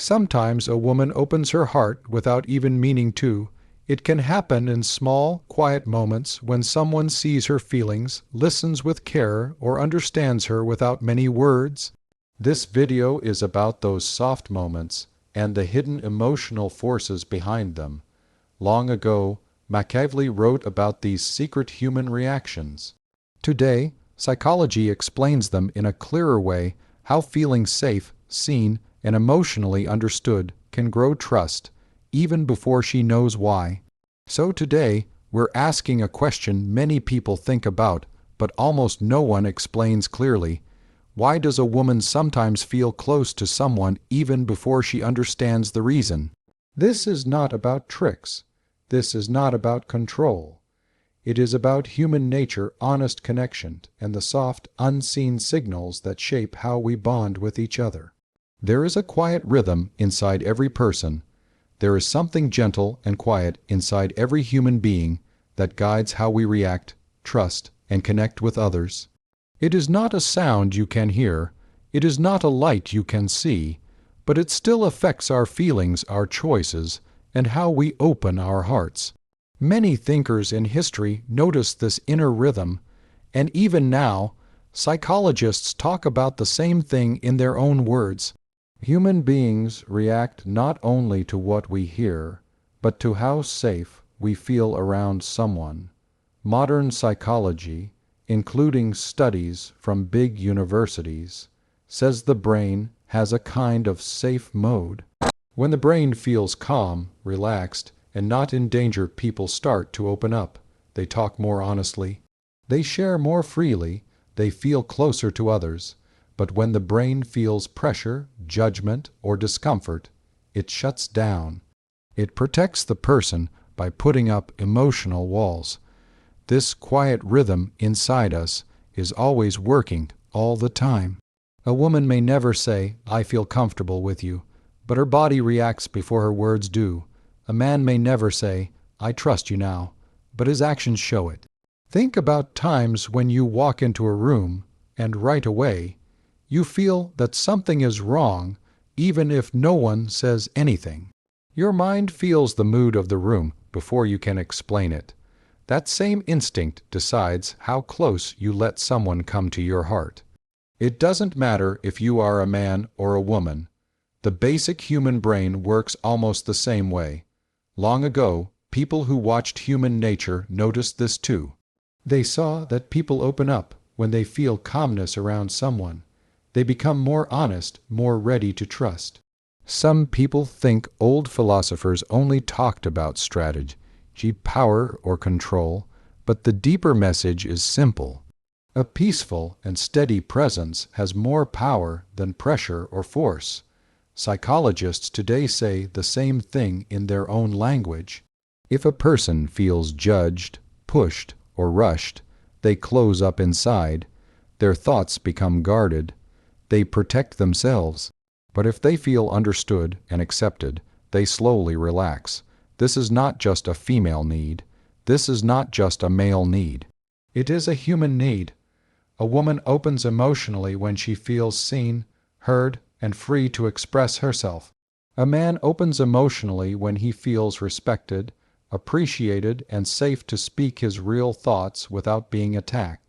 Sometimes a woman opens her heart without even meaning to. It can happen in small, quiet moments when someone sees her feelings, listens with care, or understands her without many words. This video is about those soft moments and the hidden emotional forces behind them. Long ago, Machiavelli wrote about these secret human reactions. Today, psychology explains them in a clearer way, how feeling safe, seen, and emotionally understood can grow trust, even before she knows why. So today, we're asking a question many people think about, but almost no one explains clearly. Why does a woman sometimes feel close to someone even before she understands the reason? This is not about tricks. This is not about control. It is about human nature, honest connection, and the soft, unseen signals that shape how we bond with each other. There is a quiet rhythm inside every person. There is something gentle and quiet inside every human being that guides how we react, trust, and connect with others. It is not a sound you can hear. It is not a light you can see, but it still affects our feelings, our choices, and how we open our hearts. Many thinkers in history noticed this inner rhythm, and even now, psychologists talk about the same thing in their own words. Human beings react not only to what we hear, but to how safe we feel around someone. Modern psychology, including studies from big universities, says the brain has a kind of safe mode. When the brain feels calm, relaxed, and not in danger, people start to open up. They talk more honestly. They share more freely. They feel closer to others. But when the brain feels pressure, judgment, or discomfort, it shuts down. It protects the person by putting up emotional walls. This quiet rhythm inside us is always working all the time. A woman may never say, "I feel comfortable with you," but her body reacts before her words do. A man may never say, "I trust you now," but his actions show it. Think about times when you walk into a room and right away you feel that something is wrong, even if no one says anything. Your mind feels the mood of the room before you can explain it. That same instinct decides how close you let someone come to your heart. It doesn't matter if you are a man or a woman. The basic human brain works almost the same way. Long ago, people who watched human nature noticed this too. They saw that people open up when they feel calmness around someone. They become more honest, more ready to trust. Some people think old philosophers only talked about strategy, power, or control, but the deeper message is simple. A peaceful and steady presence has more power than pressure or force. Psychologists today say the same thing in their own language. If a person feels judged, pushed, or rushed, they close up inside. Their thoughts become guarded. They protect themselves. But if they feel understood and accepted, they slowly relax. This is not just a female need. This is not just a male need. It is a human need. A woman opens emotionally when she feels seen, heard, and free to express herself. A man opens emotionally when he feels respected, appreciated, and safe to speak his real thoughts without being attacked.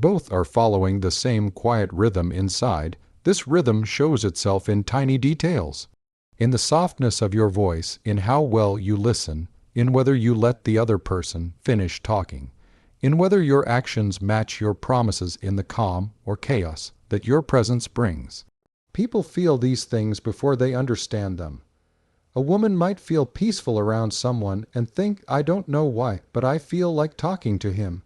Both are following the same quiet rhythm inside. This rhythm shows itself in tiny details. In the softness of your voice, in how well you listen, in whether you let the other person finish talking, in whether your actions match your promises in the calm or chaos that your presence brings. People feel these things before they understand them. A woman might feel peaceful around someone and think, "I don't know why, but I feel like talking to him."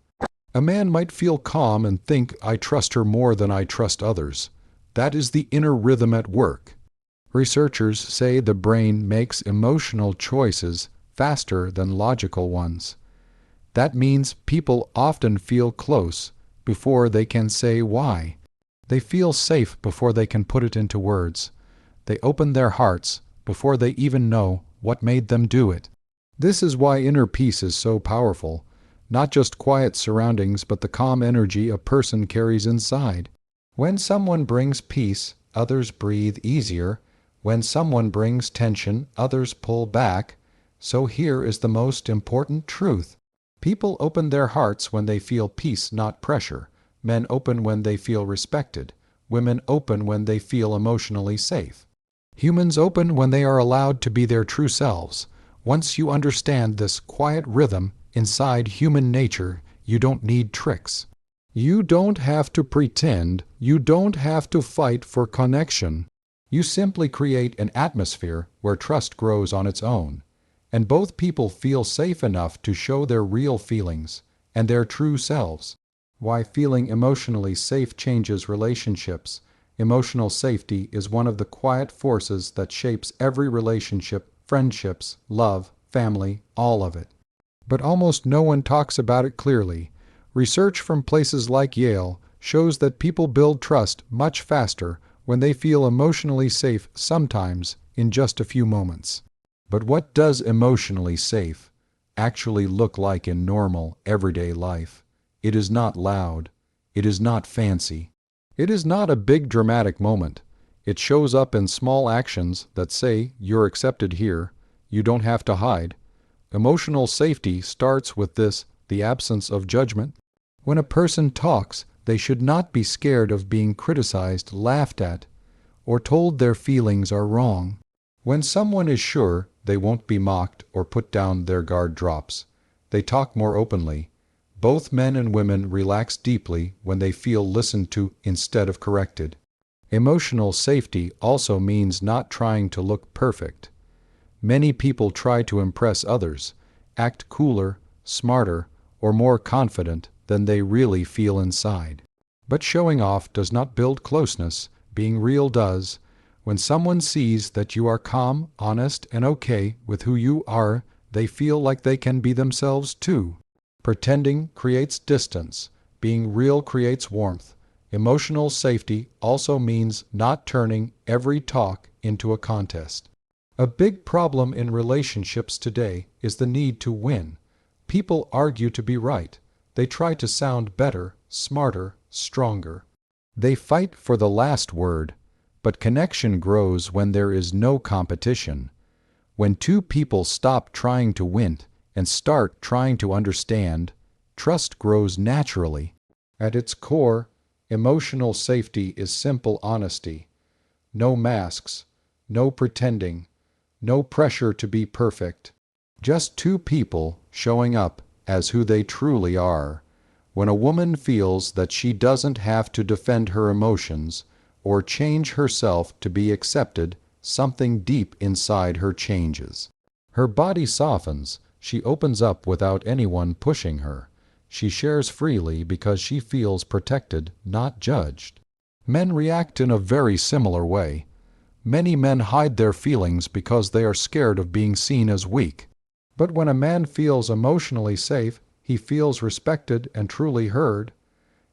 A man might feel calm and think, "I trust her more than I trust others." That is the inner rhythm at work. Researchers say the brain makes emotional choices faster than logical ones. That means people often feel close before they can say why. They feel safe before they can put it into words. They open their hearts before they even know what made them do it. This is why inner peace is so powerful. Not just quiet surroundings, but the calm energy a person carries inside. When someone brings peace, others breathe easier. When someone brings tension, others pull back. So here is the most important truth. People open their hearts when they feel peace, not pressure. Men open when they feel respected. Women open when they feel emotionally safe. Humans open when they are allowed to be their true selves. Once you understand this quiet rhythm inside human nature, you don't need tricks. You don't have to pretend. You don't have to fight for connection. You simply create an atmosphere where trust grows on its own, and both people feel safe enough to show their real feelings and their true selves. Why feeling emotionally safe changes relationships. Emotional safety is one of the quiet forces that shapes every relationship, friendships, love, family, all of it. But almost no one talks about it clearly. Research from places like Yale shows that people build trust much faster when they feel emotionally safe, sometimes in just a few moments. But what does emotionally safe actually look like in normal, everyday life? It is not loud. It is not fancy. It is not a big dramatic moment. It shows up in small actions that say, "You're accepted here. You don't have to hide." Emotional safety starts with this, the absence of judgment. When a person talks, they should not be scared of being criticized, laughed at, or told their feelings are wrong. When someone is sure they won't be mocked or put down, their guard drops. They talk more openly. Both men and women relax deeply when they feel listened to instead of corrected. Emotional safety also means not trying to look perfect. Many people try to impress others, act cooler, smarter, or more confident than they really feel inside. But showing off does not build closeness. Being real does. When someone sees that you are calm, honest, and okay with who you are, they feel like they can be themselves too. Pretending creates distance. Being real creates warmth. Emotional safety also means not turning every talk into a contest. A big problem in relationships today is the need to win. People argue to be right. They try to sound better, smarter, stronger. They fight for the last word. But connection grows when there is no competition. When two people stop trying to win and start trying to understand, trust grows naturally. At its core, emotional safety is simple honesty. No masks, no pretending, no pressure to be perfect. Just two people showing up as who they truly are. When a woman feels that she doesn't have to defend her emotions or change herself to be accepted, something deep inside her changes. Her body softens. She opens up without anyone pushing her. She shares freely because she feels protected, not judged. Men react in a very similar way. Many men hide their feelings because they are scared of being seen as weak. But when a man feels emotionally safe, he feels respected and truly heard.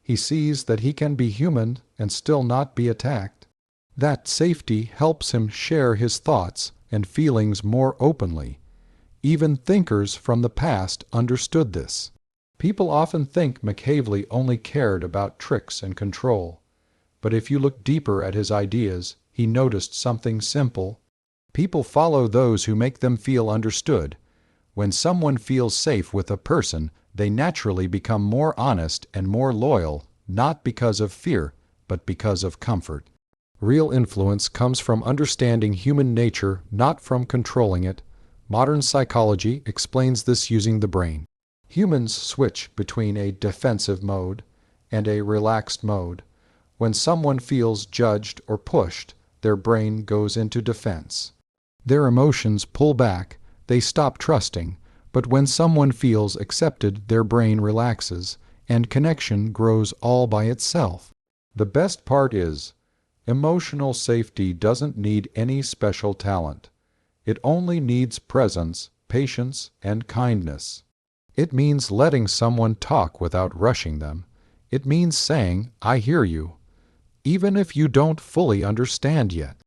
He sees that he can be human and still not be attacked. That safety helps him share his thoughts and feelings more openly. Even thinkers from the past understood this. People often think Machiavelli only cared about tricks and control. But if you look deeper at his ideas, he noticed something simple. People follow those who make them feel understood. When someone feels safe with a person, they naturally become more honest and more loyal, not because of fear, but because of comfort. Real influence comes from understanding human nature, not from controlling it. Modern psychology explains this using the brain. Humans switch between a defensive mode and a relaxed mode. When someone feels judged or pushed, their brain goes into defense. Their emotions pull back, they stop trusting, but when someone feels accepted, their brain relaxes, and connection grows all by itself. The best part is, emotional safety doesn't need any special talent. It only needs presence, patience, and kindness. It means letting someone talk without rushing them. It means saying, "I hear you," even if you don't fully understand yet.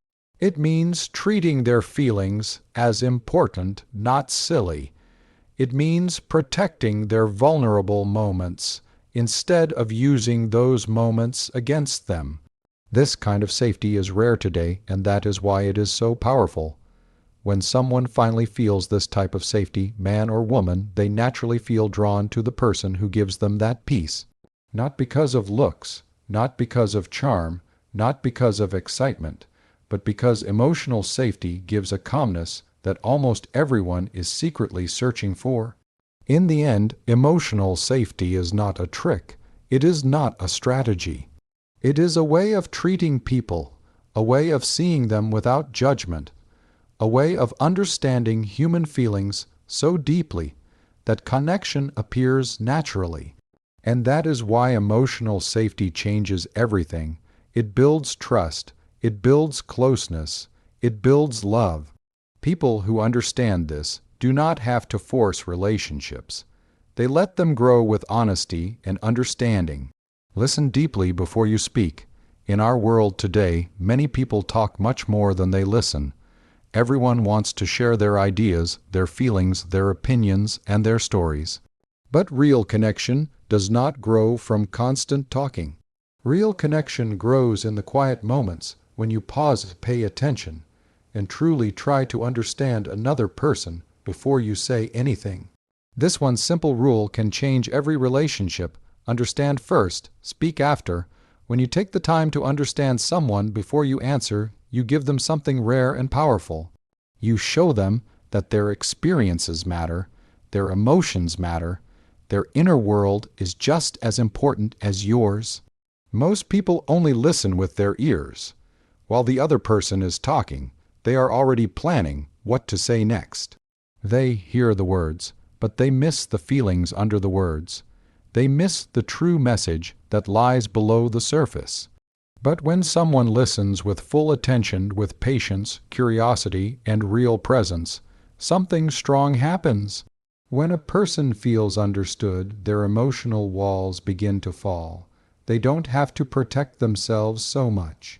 It means treating their feelings as important, not silly. It means protecting their vulnerable moments instead of using those moments against them. This kind of safety is rare today, and that is why it is so powerful. When someone finally feels this type of safety, man or woman, they naturally feel drawn to the person who gives them that peace. Not because of looks, not because of charm, not because of excitement, but because emotional safety gives a calmness that almost everyone is secretly searching for. In the end, emotional safety is not a trick. It is not a strategy. It is a way of treating people, a way of seeing them without judgment, a way of understanding human feelings so deeply that connection appears naturally. And that is why emotional safety changes everything. It builds trust, it builds closeness, it builds love. People who understand this do not have to force relationships. They let them grow with honesty and understanding. Listen deeply before you speak. In our world today, many people talk much more than they listen. Everyone wants to share their ideas, their feelings, their opinions, and their stories. But real connection does not grow from constant talking. Real connection grows in the quiet moments when you pause, pay attention, and truly try to understand another person before you say anything. This one simple rule can change every relationship. Understand first, speak after. When you take the time to understand someone before you answer, you give them something rare and powerful. You show them that their experiences matter, their emotions matter, their inner world is just as important as yours. Most people only listen with their ears. While the other person is talking, they are already planning what to say next. They hear the words, but they miss the feelings under the words. They miss the true message that lies below the surface. But when someone listens with full attention, with patience, curiosity, and real presence, something strong happens. When a person feels understood, their emotional walls begin to fall. They don't have to protect themselves so much.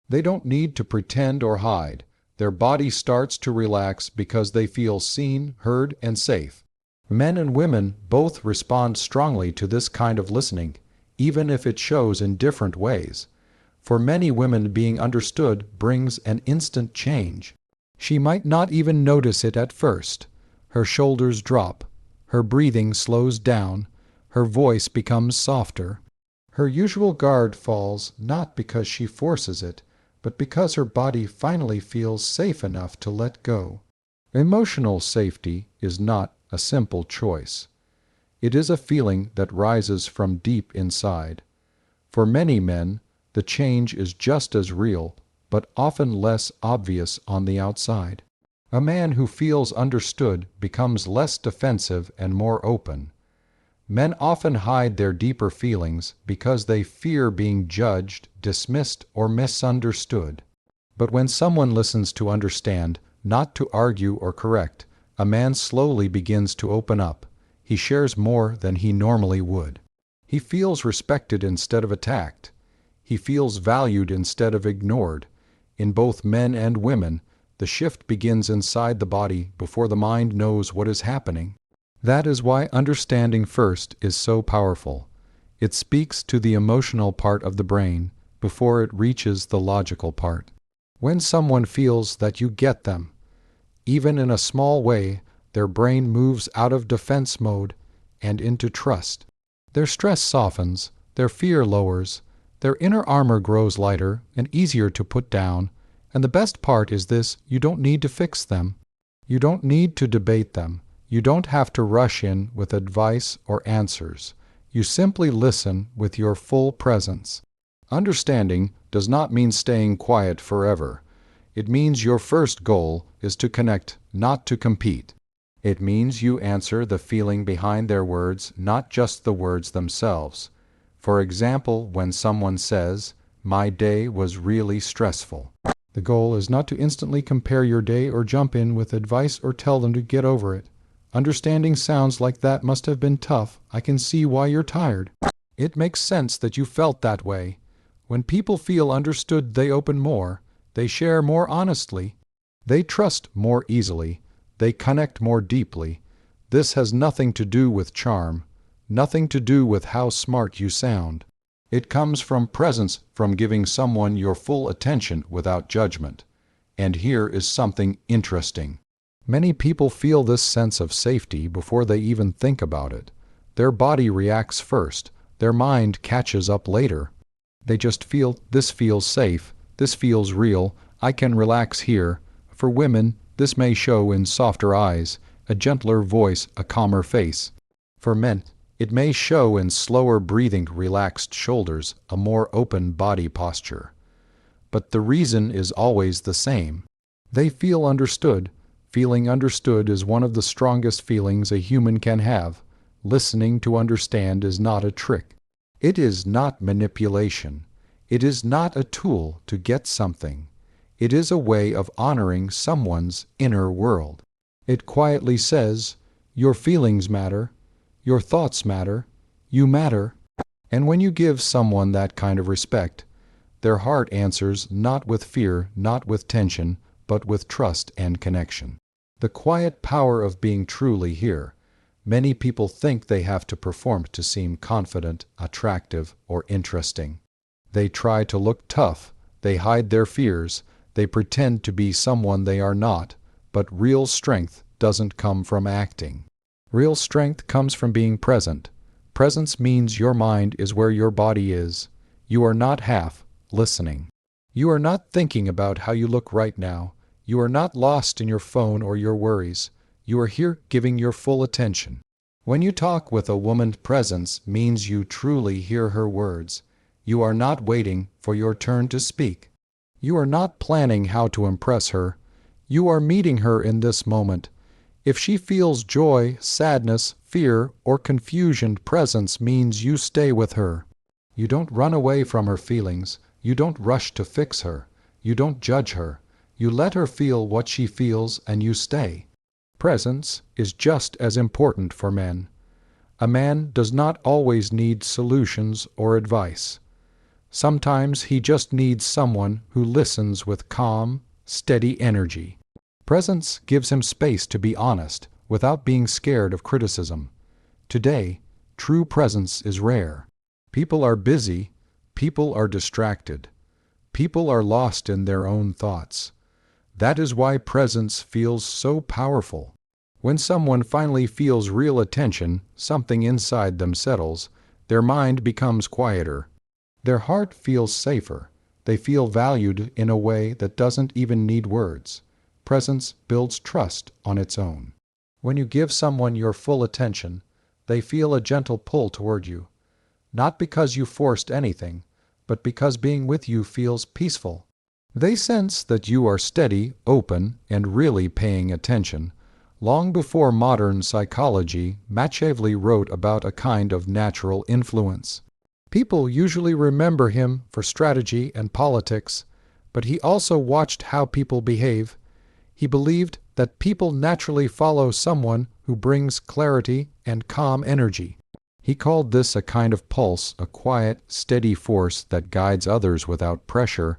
They don't need to pretend or hide. Their body starts to relax because they feel seen, heard, and safe. Men and women both respond strongly to this kind of listening, even if it shows in different ways. For many women, being understood brings an instant change. She might not even notice it at first. Her shoulders drop, her breathing slows down, her voice becomes softer. Her usual guard falls not because she forces it, but because her body finally feels safe enough to let go. Emotional safety is not a simple choice. It is a feeling that rises from deep inside. For many men, the change is just as real, but often less obvious on the outside. A man who feels understood becomes less defensive and more open. Men often hide their deeper feelings because they fear being judged, dismissed, or misunderstood. But when someone listens to understand, not to argue or correct, a man slowly begins to open up. He shares more than he normally would. He feels respected instead of attacked. He feels valued instead of ignored. In both men and women, the shift begins inside the body before the mind knows what is happening. That is why understanding first is so powerful. It speaks to the emotional part of the brain before it reaches the logical part. When someone feels that you get them, even in a small way, their brain moves out of defense mode and into trust. Their stress softens, their fear lowers, their inner armor grows lighter and easier to put down, and the best part is this: you don't need to fix them. You don't need to debate them. You don't have to rush in with advice or answers. You simply listen with your full presence. Understanding does not mean staying quiet forever. It means your first goal is to connect, not to compete. It means you answer the feeling behind their words, not just the words themselves. For example, when someone says, "My day was really stressful," the goal is not to instantly compare your day or jump in with advice or tell them to get over it. Understanding sounds like that must have been tough. I can see why you're tired. It makes sense that you felt that way. When people feel understood, they open more. They share more honestly. They trust more easily. They connect more deeply. This has nothing to do with charm, nothing to do with how smart you sound. It comes from presence, from giving someone your full attention without judgment. And here is something interesting. Many people feel this sense of safety before they even think about it. Their body reacts first. Their mind catches up later. They just feel, this feels safe, this feels real, I can relax here. For women, this may show in softer eyes, a gentler voice, a calmer face. For men, it may show in slower breathing, relaxed shoulders, a more open body posture. But the reason is always the same. They feel understood. Feeling understood is one of the strongest feelings a human can have. Listening to understand is not a trick. It is not manipulation. It is not a tool to get something. It is a way of honoring someone's inner world. It quietly says, your feelings matter, your thoughts matter, you matter. And when you give someone that kind of respect, their heart answers not with fear, not with tension, but with trust and connection. The quiet power of being truly here. Many people think they have to perform to seem confident, attractive, or interesting. They try to look tough, they hide their fears, they pretend to be someone they are not, but real strength doesn't come from acting. Real strength comes from being present. Presence means your mind is where your body is. You are not half listening. You are not thinking about how you look right now. You are not lost in your phone or your worries. You are here giving your full attention. When you talk with a woman, presence means you truly hear her words. You are not waiting for your turn to speak. You are not planning how to impress her. You are meeting her in this moment. If she feels joy, sadness, fear, or confusion, presence means you stay with her. You don't run away from her feelings. You don't rush to fix her. You don't judge her. You let her feel what she feels and you stay. Presence is just as important for men. A man does not always need solutions or advice. Sometimes he just needs someone who listens with calm, steady energy. Presence gives him space to be honest without being scared of criticism. Today, true presence is rare. People are busy. People are distracted. People are lost in their own thoughts. That is why presence feels so powerful. When someone finally feels real attention, something inside them settles, their mind becomes quieter. Their heart feels safer. They feel valued in a way that doesn't even need words. Presence builds trust on its own. When you give someone your full attention, they feel a gentle pull toward you. Not because you forced anything, but because being with you feels peaceful. They sense that you are steady, open, and really paying attention. Long before modern psychology, Machiavelli wrote about a kind of natural influence. People usually remember him for strategy and politics, but he also watched how people behave. He believed that people naturally follow someone who brings clarity and calm energy. He called this a kind of pulse, a quiet, steady force that guides others without pressure.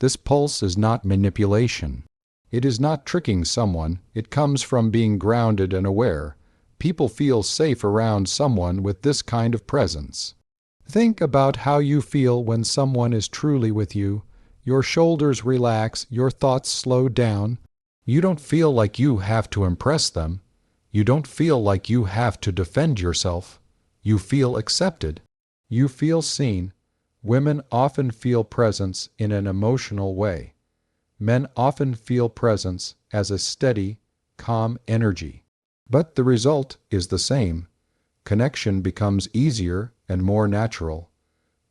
This pulse is not manipulation. It is not tricking someone. It comes from being grounded and aware. People feel safe around someone with this kind of presence. Think about how you feel when someone is truly with you. Your shoulders relax, your thoughts slow down. You don't feel like you have to impress them. You don't feel like you have to defend yourself. You feel accepted. You feel seen. Women often feel presence in an emotional way. Men often feel presence as a steady, calm energy. But the result is the same. Connection becomes easier and more natural.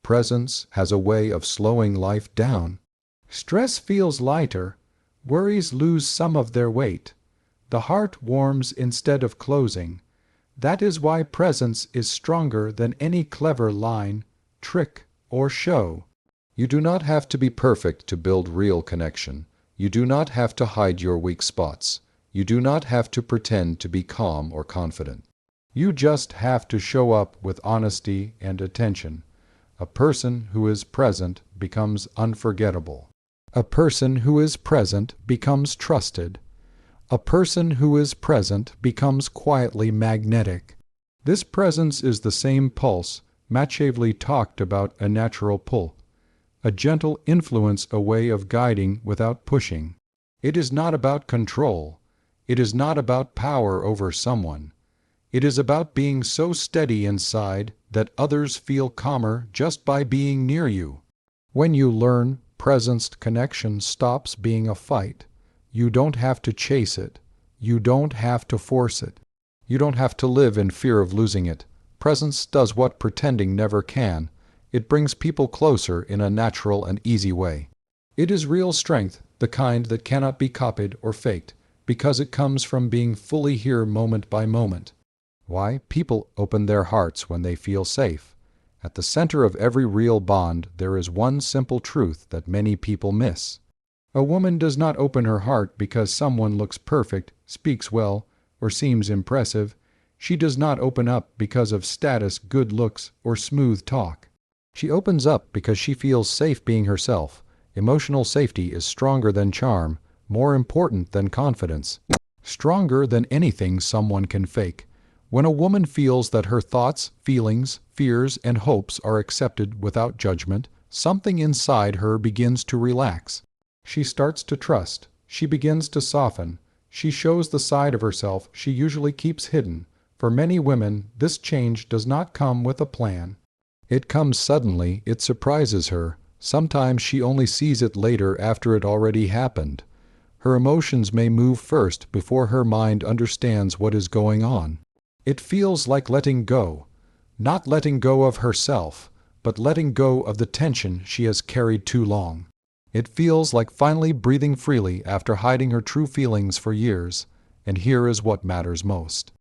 Presence has a way of slowing life down. Stress feels lighter. Worries lose some of their weight. The heart warms instead of closing. That is why presence is stronger than any clever line, trick, or show. You do not have to be perfect to build real connection. You do not have to hide your weak spots. You do not have to pretend to be calm or confident. You just have to show up with honesty and attention. A person who is present becomes unforgettable. A person who is present becomes trusted. A person who is present becomes quietly magnetic. This presence is the same pulse, Machiavelli talked about a natural pull, a gentle influence, a way of guiding without pushing. It is not about control. It is not about power over someone. It is about being so steady inside that others feel calmer just by being near you. When you learn presence, connection stops being a fight. You don't have to chase it. You don't have to force it. You don't have to live in fear of losing it. Presence does what pretending never can. It brings people closer in a natural and easy way. It is real strength, the kind that cannot be copied or faked, because it comes from being fully here moment by moment. Why? People open their hearts when they feel safe. At the center of every real bond, there is one simple truth that many people miss. A woman does not open her heart because someone looks perfect, speaks well, or seems impressive. She does not open up because of status, good looks, or smooth talk. She opens up because she feels safe being herself. Emotional safety is stronger than charm, more important than confidence, stronger than anything someone can fake. When a woman feels that her thoughts, feelings, fears, and hopes are accepted without judgment, something inside her begins to relax. She starts to trust. She begins to soften. She shows the side of herself she usually keeps hidden. For many women, this change does not come with a plan. It comes suddenly, it surprises her. Sometimes she only sees it later after it already happened. Her emotions may move first before her mind understands what is going on. It feels like letting go, not letting go of herself, but letting go of the tension she has carried too long. It feels like finally breathing freely after hiding her true feelings for years, and here is what matters most.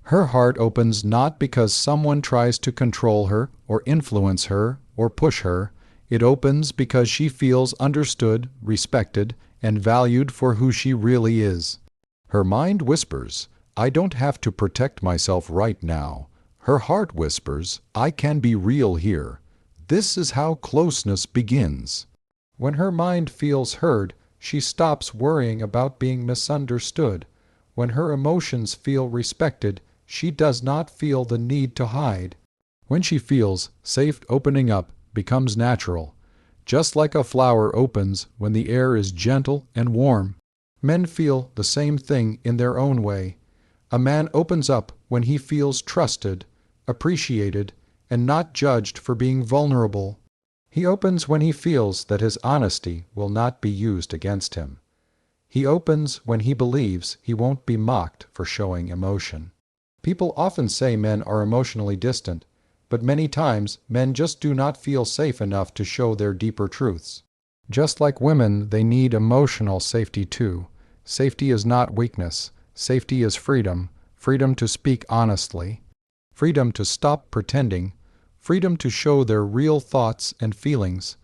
Her heart opens not because someone tries to control her, or influence her, or push her. It opens because she feels understood, respected, and valued for who she really is. Her mind whispers, "I don't have to protect myself right now." Her heart whispers, "I can be real here." This is how closeness begins. When her mind feels heard, she stops worrying about being misunderstood. When her emotions feel respected, she does not feel the need to hide. When she feels safe, opening up becomes natural, just like a flower opens when the air is gentle and warm. Men feel the same thing in their own way. A man opens up when he feels trusted, appreciated, and not judged for being vulnerable. He opens when he feels that his honesty will not be used against him. He opens when he believes he won't be mocked for showing emotion. People often say men are emotionally distant, but many times men just do not feel safe enough to show their deeper truths. Just like women, they need emotional safety too. Safety is not weakness. Safety is freedom. Freedom to speak honestly. Freedom to stop pretending. Freedom to show their real thoughts and feelings.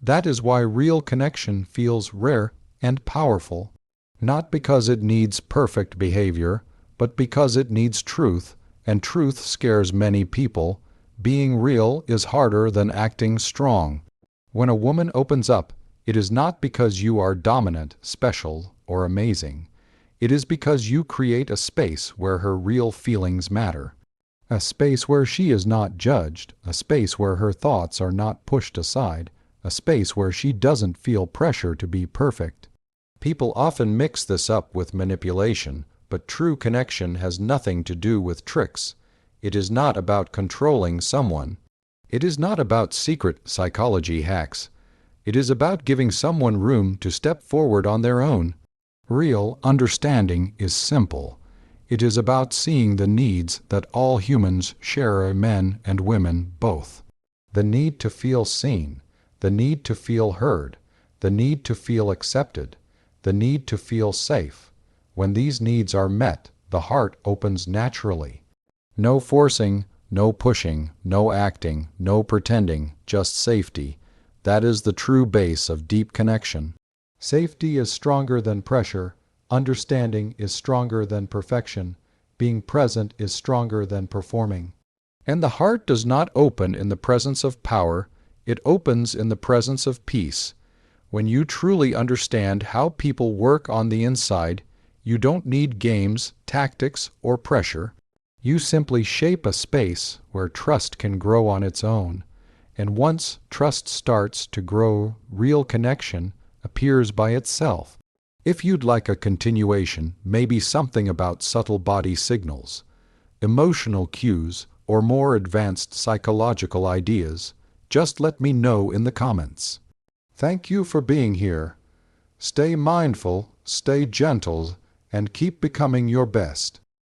That is why real connection feels rare and powerful. Not because it needs perfect behavior, but because it needs truth, and truth scares many people. Being real is harder than acting strong. When a woman opens up, it is not because you are dominant, special, or amazing. It is because you create a space where her real feelings matter. A space where she is not judged, a space where her thoughts are not pushed aside, a space where she doesn't feel pressure to be perfect. People often mix this up with manipulation, but true connection has nothing to do with tricks. It is not about controlling someone. It is not about secret psychology hacks. It is about giving someone room to step forward on their own. Real understanding is simple. It is about seeing the needs that all humans share, men and women both. The need to feel seen, the need to feel heard, the need to feel accepted, the need to feel safe. When these needs are met, the heart opens naturally. No forcing, no pushing, no acting, no pretending, just safety. That is the true base of deep connection. Safety is stronger than pressure. Understanding is stronger than perfection. Being present is stronger than performing. And the heart does not open in the presence of power. It opens in the presence of peace. When you truly understand how people work on the inside, you don't need games, tactics, or pressure. You simply shape a space where trust can grow on its own, and once trust starts to grow, real connection appears by itself. If you'd like a continuation, maybe something about subtle body signals, emotional cues, or more advanced psychological ideas, just let me know in the comments. Thank you for being here. Stay mindful, stay gentle, and keep becoming your best.